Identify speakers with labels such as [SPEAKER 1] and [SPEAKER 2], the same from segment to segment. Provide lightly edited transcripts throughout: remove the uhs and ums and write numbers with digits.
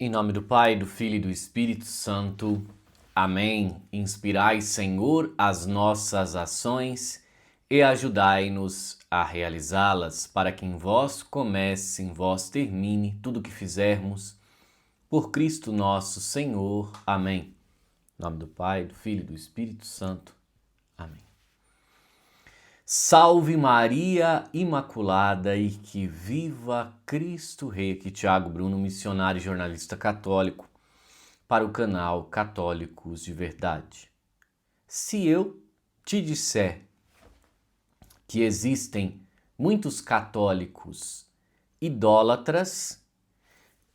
[SPEAKER 1] Em nome do Pai, do Filho e do Espírito Santo. Amém. Inspirai, Senhor, as nossas ações e ajudai-nos a realizá-las, para que em vós comece, em vós termine tudo o que fizermos. Por Cristo nosso Senhor. Amém. Em nome do Pai, do Filho e do Espírito Santo. Amém. Salve Maria Imaculada e que viva Cristo Rei. Aqui Tiago Bruno, missionário e jornalista católico, para o canal Católicos de Verdade. Se eu te disser que existem muitos católicos idólatras,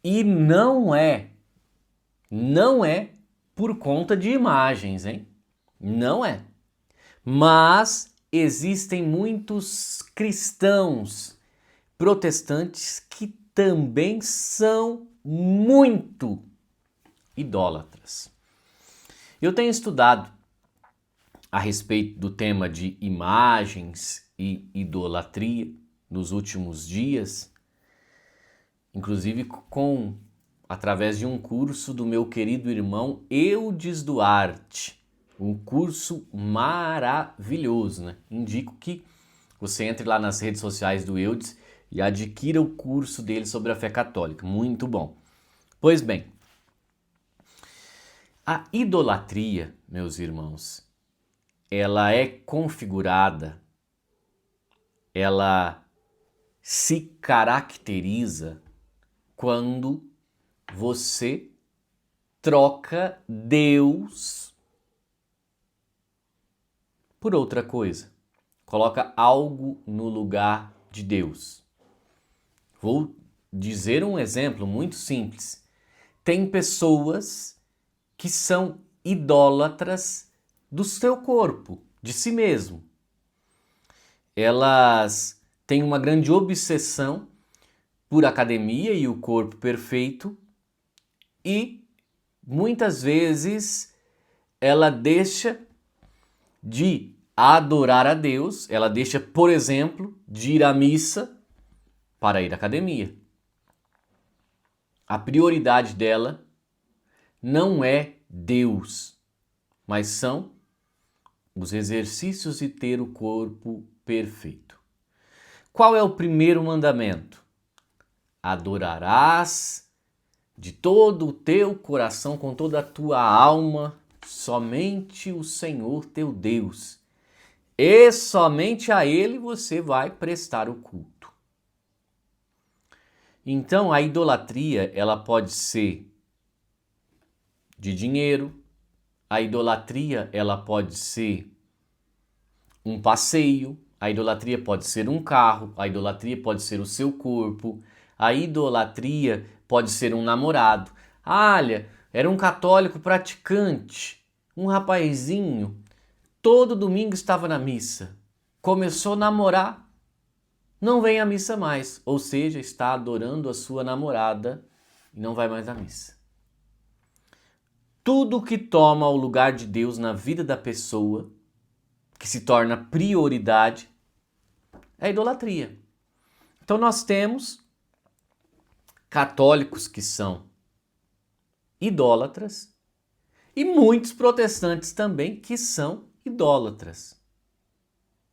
[SPEAKER 1] e não é por conta de imagens, hein? Não é. Mas existem muitos cristãos protestantes que também são muito idólatras. Eu tenho estudado a respeito do tema de imagens e idolatria nos últimos dias, inclusive através de um curso do meu querido irmão Eudes Duarte. Um curso maravilhoso, né? Indico que você entre lá nas redes sociais do Eudes e adquira o curso dele sobre a fé católica. Muito bom. Pois bem, a idolatria, meus irmãos, ela é configurada, ela se caracteriza quando você troca Deus por outra coisa. Coloca algo no lugar de Deus. Vou dizer um exemplo muito simples. Tem pessoas que são idólatras do seu corpo, de si mesmo. Elas têm uma grande obsessão por academia e o corpo perfeito e muitas vezes ela deixa de adorar a Deus, ela deixa, por exemplo, de ir à missa para ir à academia. A prioridade dela não é Deus, mas são os exercícios de ter o corpo perfeito. Qual é o primeiro mandamento? Adorarás de todo o teu coração, com toda a tua alma, somente o Senhor teu Deus, e somente a Ele você vai prestar o culto. Então a idolatria, ela pode ser de dinheiro, a idolatria, ela pode ser um passeio, a idolatria pode ser um carro, a idolatria pode ser o seu corpo, a idolatria pode ser um namorado. Olha, era um católico praticante, um rapazinho, todo domingo estava na missa, começou a namorar, não vem à missa mais, ou seja, está adorando a sua namorada e não vai mais à missa. Tudo que toma o lugar de Deus na vida da pessoa, que se torna prioridade, é idolatria. Então nós temos católicos que são idólatras e muitos protestantes também que são idólatras.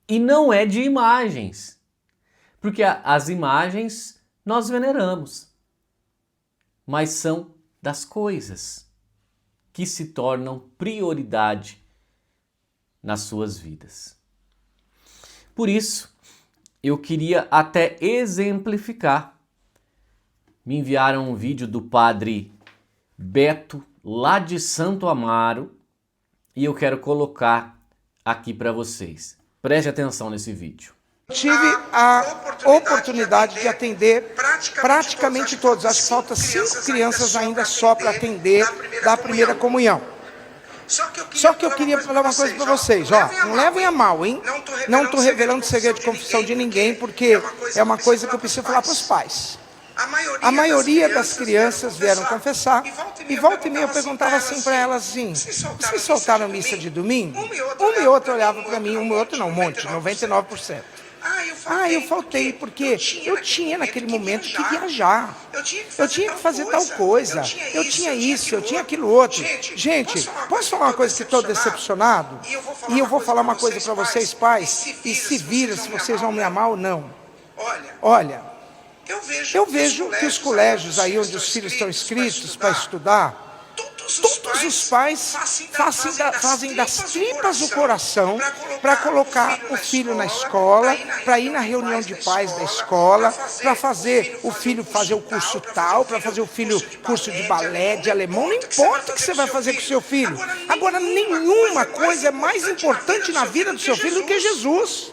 [SPEAKER 1] E não é de imagens, porque as imagens nós veneramos, mas são das coisas que se tornam prioridade nas suas vidas. Por isso, eu queria até exemplificar. Me enviaram um vídeo do padre Beto, lá de Santo Amaro, e eu quero colocar aqui para vocês. Preste atenção nesse vídeo.
[SPEAKER 2] Tive a oportunidade de atender praticamente todos. Acho que falta 5 crianças ainda só para atender da primeira comunhão. Só que eu queria falar uma coisa para vocês, ó, não levem a mal, hein? Não estou revelando segredo de confissão de ninguém, porque é uma coisa que eu preciso falar para os pais. A maioria das crianças vieram confessar, e volta e meia eu perguntava assim para elas assim: vocês soltaram missa de domingo? Uma e outra olhava para mim, uma e outra não, um monte, 99%. Eu faltei porque eu tinha naquele momento que viajar. Eu tinha que fazer tal coisa. Eu tinha isso, eu tinha aquilo outro. Gente, posso falar uma coisa que estou decepcionado? E eu vou falar uma coisa para vocês, pais, e se vira se vocês vão me amar ou não. Olha, eu vejo que os colégios aí onde os filhos estão inscritos para estudar, todos os pais fazem das tripas o coração para colocar o filho na escola, para ir na reunião de pais da escola, para fazer o filho fazer o curso tal, para fazer o filho curso de balé, de alemão, não importa o que você vai fazer com o seu filho. Agora, nenhuma coisa é mais importante na vida do seu filho do que Jesus.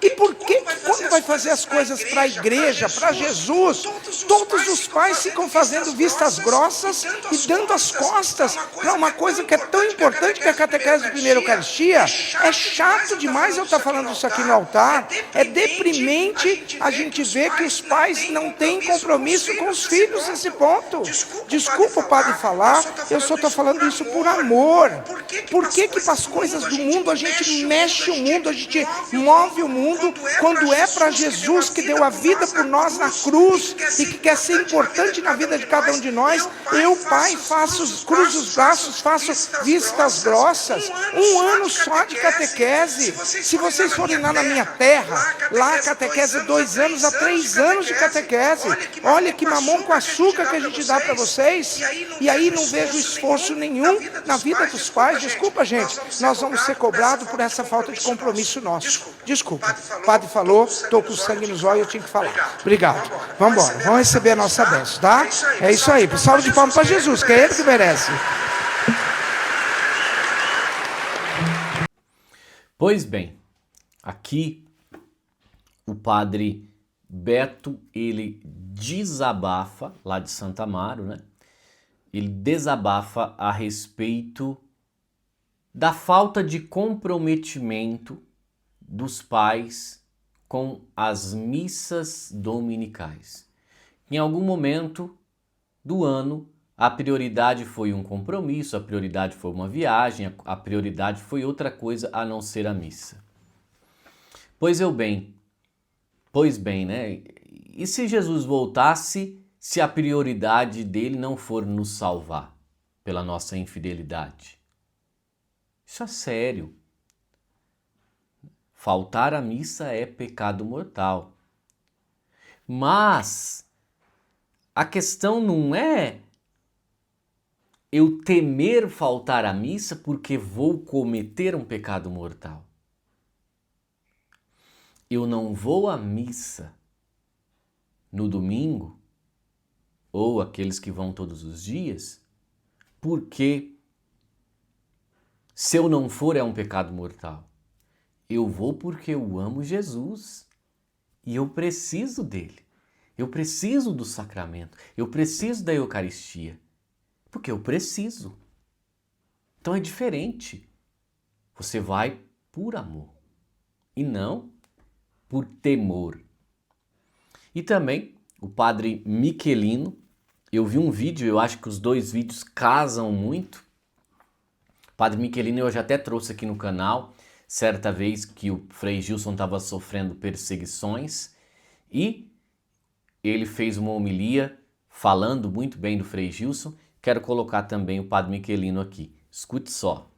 [SPEAKER 2] E por que quando vai fazer as coisas para a igreja, para Jesus, todos os pais ficam fazendo vistas grossas e dando as costas para uma coisa que é tão importante que é a catequese da primeira Eucaristia? É chato demais eu estar falando isso aqui no altar. É deprimente a gente ver que os pais não têm compromisso com os filhos nesse ponto. Desculpa o padre falar, eu só estou falando isso por amor. Por que para as coisas do mundo a gente mexe o mundo, a gente move o mundo, quando é para Jesus que deu a vida por nós na cruz e que quer ser importante na vida de cada um de nós? Eu, pai, cruzo os braços, faço vistas grossas, 1 ano só de catequese. Se vocês forem lá na minha terra, lá a catequese é 2 anos a 3 anos de catequese. Olha que mamão com açúcar que a gente dá para vocês, e aí não vejo esforço nenhum na vida dos pais. Desculpa, gente, nós vamos ser cobrados por essa falta de compromisso nosso. Desculpa, o padre falou, estou com sangue nos olhos, eu tinha que falar. Obrigado. Vamos embora, vamos receber a nossa bênção, tá? É isso aí, salve de palmas para Jesus, que é ele que merece.
[SPEAKER 1] Pois bem, aqui o padre Beto, ele desabafa, lá de Santa Amaro, né? Ele desabafa a respeito da falta de comprometimento dos pais com as missas dominicais. Em algum momento do ano, a prioridade foi um compromisso, a prioridade foi uma viagem, a prioridade foi outra coisa a não ser a missa. Pois bem, né? E se Jesus voltasse, se a prioridade dele não for nos salvar pela nossa infidelidade? Isso é sério. Faltar à missa é pecado mortal. Mas a questão não é eu temer faltar à missa porque vou cometer um pecado mortal. Eu não vou à missa no domingo, ou aqueles que vão todos os dias, porque se eu não for é um pecado mortal. Eu vou porque eu amo Jesus e eu preciso dele. Eu preciso do sacramento, eu preciso da Eucaristia, porque eu preciso. Então é diferente. Você vai por amor e não por temor. E também o padre Michelino, eu vi um vídeo, eu acho que os 2 vídeos casam muito. O padre Michelino eu já até trouxe aqui no canal, certa vez que o Frei Gilson estava sofrendo perseguições e ele fez uma homilia falando muito bem do Frei Gilson. Quero colocar também o padre Michelino aqui. Escute só.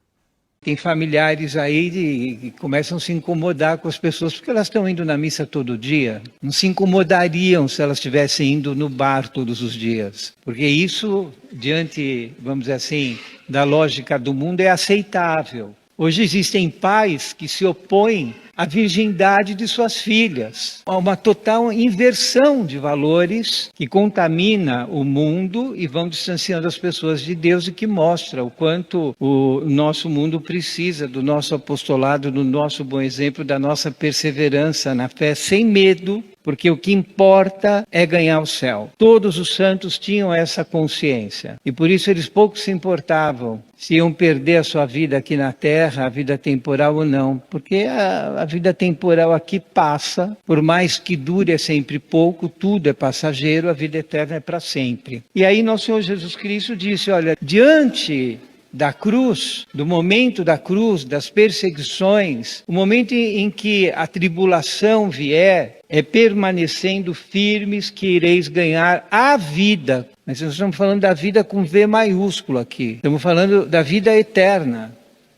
[SPEAKER 3] Tem familiares aí que começam a se incomodar com as pessoas porque elas estão indo na missa todo dia. Não se incomodariam se elas estivessem indo no bar todos os dias. Porque isso, diante, vamos dizer assim, da lógica do mundo, é aceitável. Hoje existem pais que se opõem à virgindade de suas filhas. Há uma total inversão de valores que contamina o mundo e vão distanciando as pessoas de Deus e que mostra o quanto o nosso mundo precisa do nosso apostolado, do nosso bom exemplo, da nossa perseverança na fé sem medo, porque o que importa é ganhar o céu. Todos os santos tinham essa consciência e por isso eles pouco se importavam se iam perder a sua vida aqui na terra, a vida temporal ou não, porque a vida temporal aqui passa, por mais que dure é sempre pouco, tudo é passageiro, a vida eterna é para sempre. E aí nosso Senhor Jesus Cristo disse, olha, diante da cruz, do momento da cruz, das perseguições, o momento em que a tribulação vier, é permanecendo firmes que ireis ganhar a vida. Mas nós estamos falando da vida com V maiúsculo aqui. Estamos falando da vida eterna.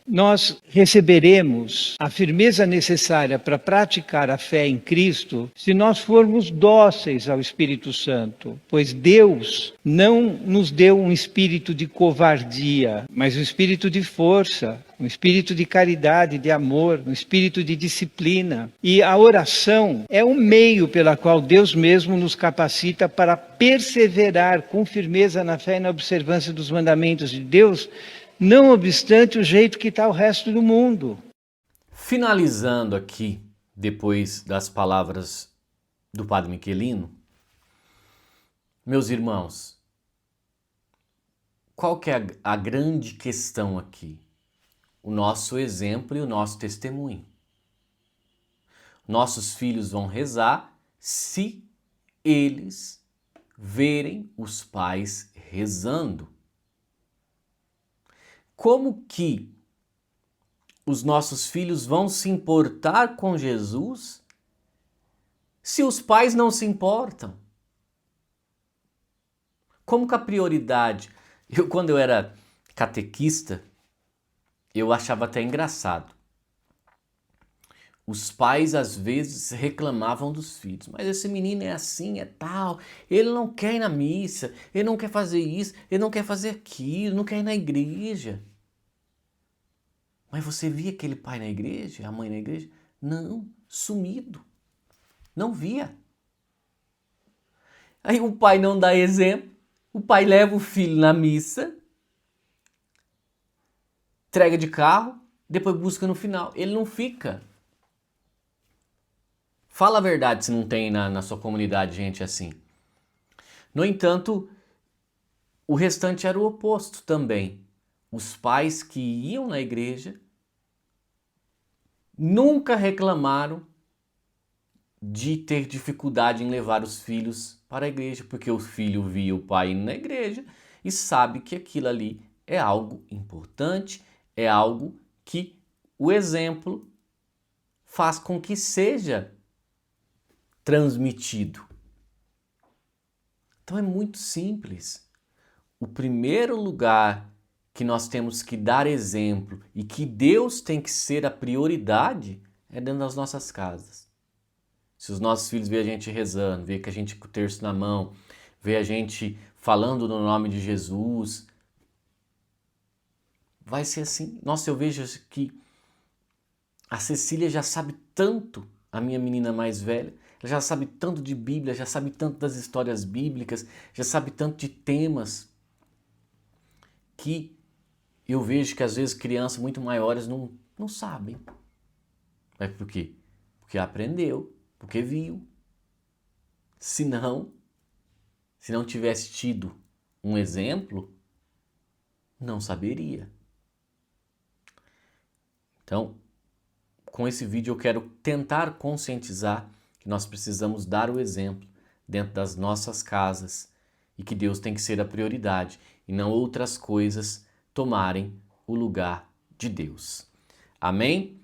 [SPEAKER 3] Nós receberemos a firmeza necessária para praticar a fé em Cristo se nós formos dóceis ao Espírito Santo, pois Deus não nos deu um espírito de covardia, mas um espírito de força, um espírito de caridade, de amor, um espírito de disciplina. E a oração é o meio pela qual Deus mesmo nos capacita para perseverar com firmeza na fé e na observância dos mandamentos de Deus, não obstante o jeito que está o resto do mundo.
[SPEAKER 1] Finalizando aqui, depois das palavras do Padre Michelino, meus irmãos, qual que é a grande questão aqui? O nosso exemplo e o nosso testemunho. Nossos filhos vão rezar se eles verem os pais rezando. Como que os nossos filhos vão se importar com Jesus se os pais não se importam? Como que a prioridade... Quando eu era catequista, eu achava até engraçado. Os pais às vezes reclamavam dos filhos. Mas esse menino é assim, é tal. Ele não quer ir na missa, ele não quer fazer isso, ele não quer fazer aquilo, não quer ir na igreja. Mas você via aquele pai na igreja, a mãe na igreja? Não, sumido. Não via. Aí o pai não dá exemplo, o pai leva o filho na missa, entrega de carro, depois busca no final. Ele não fica. Fala a verdade se não tem na sua comunidade gente assim. No entanto, o restante era o oposto também. Os pais que iam na igreja nunca reclamaram de ter dificuldade em levar os filhos para a igreja, porque o filho via o pai indo na igreja e sabe que aquilo ali é algo importante, é algo que o exemplo faz com que seja transmitido. Então é muito simples. O primeiro lugar que nós temos que dar exemplo e que Deus tem que ser a prioridade é dentro das nossas casas. Se os nossos filhos veem a gente rezando, veem que a gente com o terço na mão, veem a gente falando no nome de Jesus, vai ser assim. Nossa, eu vejo que a Cecília já sabe tanto, a minha menina mais velha, ela já sabe tanto de Bíblia, já sabe tanto das histórias bíblicas, já sabe tanto de temas, que eu vejo que às vezes crianças muito maiores não sabem. Mas por quê? Porque aprendeu, porque viu. Se não tivesse tido um exemplo, não saberia. Então, com esse vídeo eu quero tentar conscientizar que nós precisamos dar o exemplo dentro das nossas casas e que Deus tem que ser a prioridade e não outras coisas tomarem o lugar de Deus. Amém?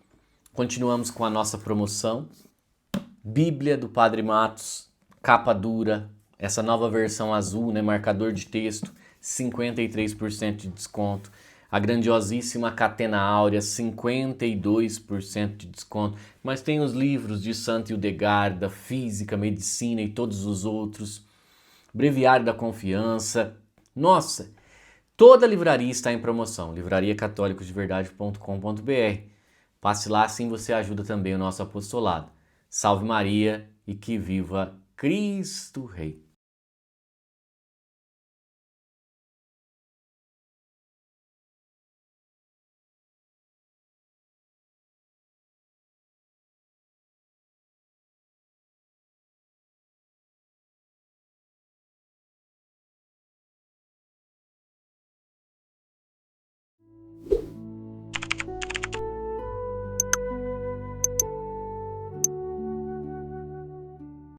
[SPEAKER 1] Continuamos com a nossa promoção. Bíblia do Padre Matos, capa dura, essa nova versão azul, né, marcador de texto, 53% de desconto. A grandiosíssima Catena Áurea, 52% de desconto. Mas tem os livros de Santo Hildegarda, Física, Medicina e todos os outros. Breviário da Confiança. Nossa, toda a livraria está em promoção. livrariacatólicosdeverdade.com.br. Passe lá, assim você ajuda também o nosso apostolado. Salve Maria e que viva Cristo Rei.